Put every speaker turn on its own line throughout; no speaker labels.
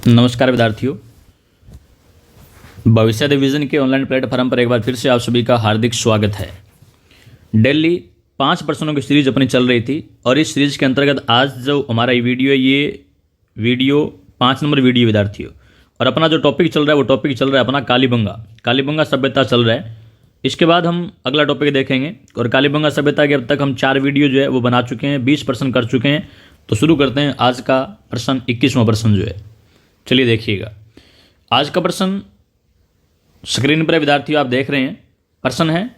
नमस्कार विद्यार्थियों, भविष्य डिवीजन के ऑनलाइन प्लेटफॉर्म पर एक बार फिर से आप सभी का हार्दिक स्वागत है। डेली 5 प्रश्नों की सीरीज अपनी चल रही थी और इस सीरीज के अंतर्गत आज जो हमारा ये वीडियो 5 नंबर वीडियो विद्यार्थियों, और अपना जो टॉपिक चल रहा है वो टॉपिक चल रहा है अपना कालीबंगा सभ्यता चल रहा है। इसके बाद हम अगला टॉपिक देखेंगे और कालीबंगा सभ्यता के अब तक हम 4 वीडियो जो है वो बना चुके हैं, 20 प्रश्न कर चुके हैं। तो शुरू करते हैं आज का प्रश्न, 21वां प्रश्न जो है। चलिए देखिएगा आज का प्रश्न स्क्रीन पर विद्यार्थियों आप देख रहे हैं। प्रश्न है,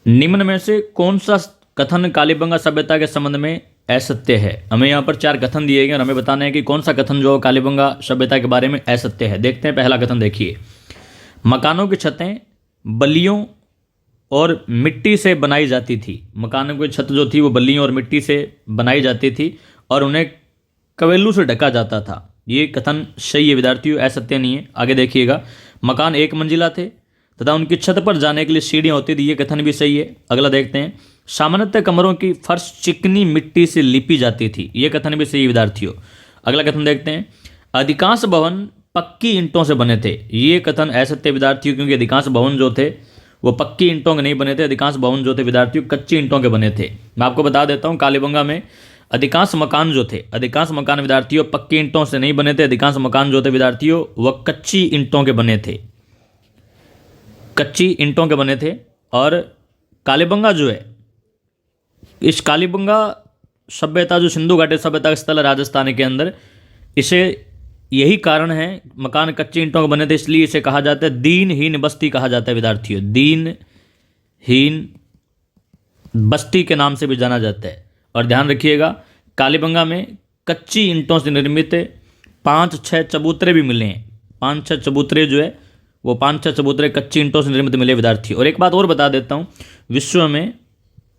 निम्न में से कौन सा कथन कालीबंगा सभ्यता के संबंध में असत्य है। हमें यहाँ पर 4 कथन दिए गए और हमें बताना है कि कौन सा कथन जो कालीबंगा सभ्यता के बारे में असत्य है। देखते हैं पहला कथन। देखिए, मकानों की छतें बल्लियों और मिट्टी से बनाई जाती थी। मकानों की छत जो थी वो बल्लियों और मिट्टी से बनाई जाती थी और उन्हें कवेलू से ढका जाता था। ये कथन सही है विद्यार्थियों, असत्य नहीं है। आगे देखिएगा, मकान 1 मंजिला थे तथा उनकी छत पर जाने के लिए सीढ़ियाँ होती थी। ये कथन भी सही है। अगला देखते हैं, सामान्यतः कमरों की फर्श चिकनी मिट्टी से लिपी जाती थी। ये कथन भी सही है विद्यार्थियों। अगला कथन देखते हैं, अधिकांश भवन पक्की ईंटों से बने थे। ये कथन असत्य विद्यार्थियों, क्योंकि अधिकांश भवन जो थे वो पक्की ईंटों के नहीं बने थे। अधिकांश भवन जो थे विद्यार्थियों कच्ची ईंटों के बने थे। मैं आपको बता देता हूँ, कालीबंगा में अधिकांश मकान विद्यार्थियों पक्की ईंटों से नहीं बने थे। अधिकांश मकान जो थे विद्यार्थियों वह कच्ची ईंटों के बने थे। और कालीबंगा जो है, इस कालीबंगा सभ्यता जो सिंधु घाटी सभ्यता का स्थल है राजस्थान के अंदर, इसे यही कारण है, मकान कच्ची ईंटों के बने थे इसलिए इसे कहा जाता है दीनहीन बस्ती कहा जाता है विद्यार्थियों। दीनहीन बस्ती के नाम से भी जाना जाता है। और ध्यान रखिएगा, कालीबंगा में कच्ची ईंटों से निर्मित 5-6 चबूतरे भी मिले हैं। 5-6 चबूतरे जो है वो 5-6 चबूतरे कच्ची ईंटों से निर्मित मिले विद्यार्थी। और एक बात और बता देता हूँ, विश्व में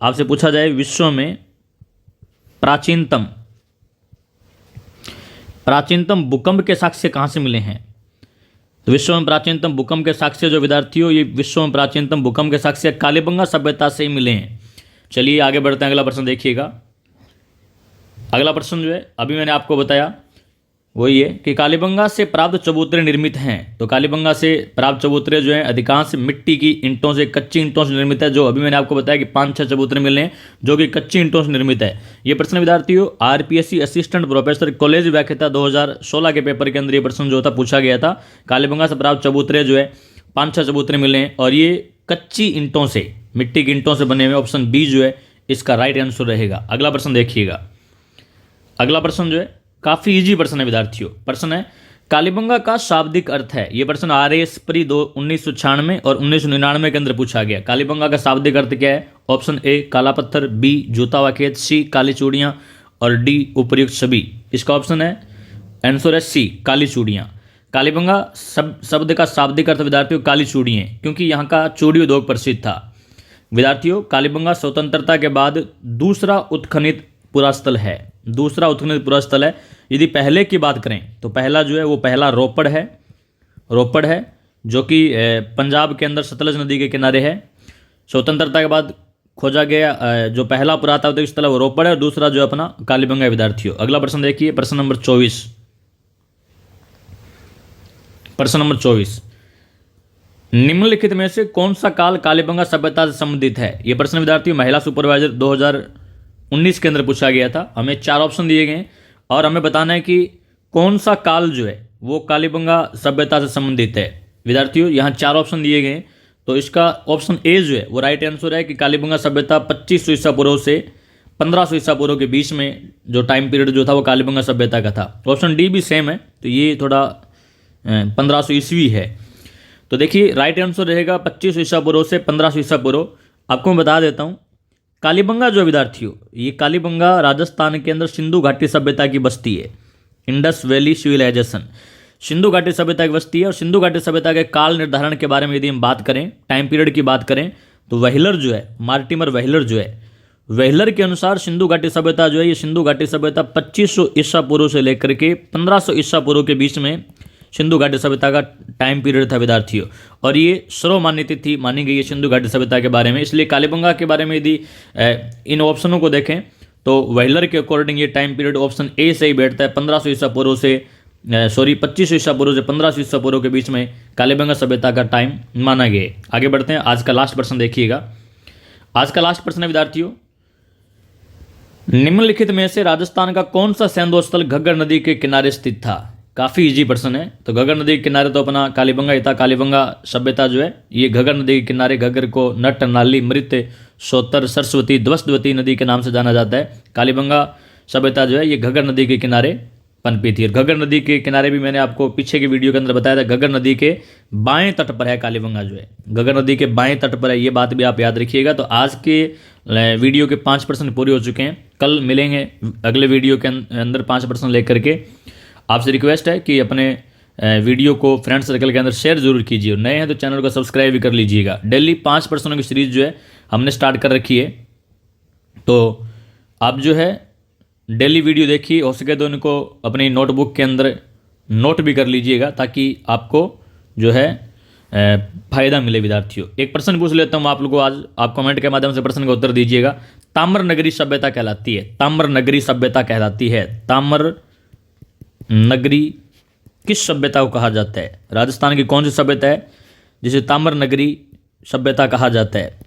आपसे पूछा जाए विश्व में प्राचीनतम भूकंप के साक्ष्य कहाँ से मिले हैं। तो विश्व में प्राचीनतम भूकंप के साक्ष्य जो विद्यार्थियों, ये विश्व में प्राचीनतम भूकंप के साक्ष्य कालीबंगा सभ्यता से ही मिले हैं। चलिए आगे बढ़ते हैं। अगला प्रश्न देखिएगा। अगला प्रश्न जो है अभी मैंने आपको बताया वही है कि कालीबंगा से प्राप्त चबूतरे निर्मित हैं। तो कालीबंगा से प्राप्त चबूतरे जो हैं अधिकांश मिट्टी की ईंटों से, कच्ची ईंटों से निर्मित है। जो अभी मैंने आपको बताया कि 5-6 चबूतरे मिले हैं जो कि कच्ची ईंटों से निर्मित है। ये प्रश्न विद्यार्थियों आरपीएससी असिस्टेंट प्रोफेसर कॉलेज व्याख्याता 2016 के पेपर के अंदर ये प्रश्न जो था पूछा गया था। कालीबंगा से प्राप्त चबूतरे जो है 5-6 चबूतरे मिले हैं और ये कच्ची ईंटों से, मिट्टी की ईंटों से बने हुए। ऑप्शन बी जो है इसका राइट आंसर रहेगा। अगला प्रश्न देखिएगा। अगला प्रश्न जो है काफी इजी प्रश्न है विद्यार्थियों। प्रश्न है, कालीबंगा का शाब्दिक अर्थ है। यह प्रश्न RAS प्री 1996 और 1999 के अंदर पूछा गया। कालीबंगा का शाब्दिक अर्थ क्या है। ऑप्शन ए काला पत्थर, बी जोता हुआ खेत, सी काली चूड़ियां और डी उपर्युक्त सभी। इसका ऑप्शन है आंसर है सी काली चूड़ियां। कालीबंगा शब्द का शाब्दिक अर्थ विद्यार्थियों काली चूड़ी है, क्योंकि यहाँ का चूड़ी उद्योग प्रसिद्ध था विद्यार्थियों। कालीबंगा स्वतंत्रता के बाद दूसरा उत्खनित पुरास्थल है। यदि पहले की बात करें तो पहला जो है वो पहला रोपड़ है जो कि पंजाब के अंदर सतलज नदी के किनारे है। स्वतंत्रता के बाद खोजा गया जो पहला पुरातात्विक स्थल है वो रोपड़ है और दूसरा जो अपना कालीबंगा है विद्यार्थियों। अगला प्रश्न देखिए, प्रश्न नंबर 24। निम्नलिखित में से कौन सा काल कालीबंगा सभ्यता से संबंधित है। यह प्रश्न विद्यार्थियों महिला सुपरवाइजर 2019 के अंदर पूछा गया था। हमें 4 ऑप्शन दिए गए और हमें बताना है कि कौन सा काल जो है वो कालीबंगा सभ्यता से संबंधित है विद्यार्थियों। यहाँ 4 ऑप्शन दिए गए, तो इसका ऑप्शन ए जो है वो राइट आंसर है कि कालीबंगा सभ्यता 2500 ईसा पूर्व से 1500 ईसा पूर्व के बीच में जो टाइम पीरियड जो था वो कालीबंगा सभ्यता का था। ऑप्शन डी भी सेम है, तो ये थोड़ा 1500 ईस्वी है। तो देखिए राइट आंसर रहेगा 2500 ईसा पूर्व से 1500 ईसा पूर्व। आपको मैं बता देता हूँ, कालीबंगा जो विद्यार्थियों, ये कालीबंगा राजस्थान के अंदर सिंधु घाटी सभ्यता की बस्ती है। इंडस वैली सिविलाइजेशन सिंधु घाटी सभ्यता की बस्ती है। और सिंधु घाटी सभ्यता के काल निर्धारण के बारे में यदि हम बात करें, टाइम पीरियड की बात करें, तो व्हीलर जो है, मार्टिमर व्हीलर जो है, व्हीलर के अनुसार सिंधु घाटी सभ्यता जो है, ये सिंधु घाटी सभ्यता 2500 ईसा पूर्व से लेकर के 1500 ईसा पूर्व के बीच में सिंधु घाटी सभ्यता का टाइम पीरियड था विद्यार्थियों। और ये सर्वमान्य तिथि मानी गई है सिंधु घाटी सभ्यता के बारे में। इसलिए कालीबंगा के बारे में यदि इन ऑप्शनों को देखें तो व्हीलर के अकॉर्डिंग ये टाइम पीरियड ऑप्शन ए से ही बैठता है, 1500 ईसा पूर्व से 2500 ईसा पूर्व से 1500 ईसा पूर्व के बीच में कालीबंगा सभ्यता का टाइम माना गया है। आगे बढ़ते हैं, आज का लास्ट प्रश्न देखिएगा। आज का लास्ट प्रश्न है विद्यार्थियों, निम्नलिखित में से राजस्थान का कौन सा सैंधव स्थल घग्गर नदी के किनारे स्थित था? काफी इजी प्रश्न है। तो घग्गर नदी के किनारे तो अपना कालीबंगा ही था। कालीबंगा सभ्यता जो है ये घग्गर नदी के किनारे, घग्गर को नट, नाली, मृत, सोतर, सरस्वती, ध्वस्तवती नदी के नाम से जाना जाता है। कालीबंगा सभ्यता जो है ये घग्गर नदी के किनारे पनपी थी। और घग्गर नदी के किनारे भी मैंने आपको पीछे के वीडियो के अंदर बताया था, घग्गर नदी के बाएं तट पर है कालीबंगा जो है, घग्गर नदी के बाएं तट पर है। ये बात भी आप याद रखिएगा। तो आज के वीडियो के 5 प्रश्न पूरे हो चुके हैं। कल मिलेंगे अगले वीडियो के अंदर 5 प्रश्न लेकर के। आपसे रिक्वेस्ट है कि अपने वीडियो को फ्रेंड सर्कल के अंदर शेयर जरूर कीजिए। नए हैं तो चैनल को सब्सक्राइब भी कर लीजिएगा। डेली 5 प्रश्नों की सीरीज जो है हमने स्टार्ट कर रखी है। तो आप जो है डेली वीडियो देखिए, हो सके तो इनको अपनी नोटबुक के अंदर नोट भी कर लीजिएगा ताकि आपको जो है फायदा मिले विद्यार्थियों। एक प्रश्न पूछ लेता हूँ आप लोगों को आज, आप कमेंट के माध्यम से प्रश्न का उत्तर दीजिएगा। ताम्र नगरी सभ्यता कहलाती है, ताम्र नगरी सभ्यता कहलाती है। ताम्र नगरी किस सभ्यता को कहा जाता है? राजस्थान की कौन सी सभ्यता है जिसे ताम्र नगरी सभ्यता कहा जाता है?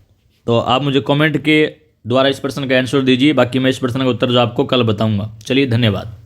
तो आप मुझे कमेंट के द्वारा इस प्रश्न का आंसर दीजिए। बाकी मैं इस प्रश्न का उत्तर जो आपको कल बताऊंगा। चलिए, धन्यवाद।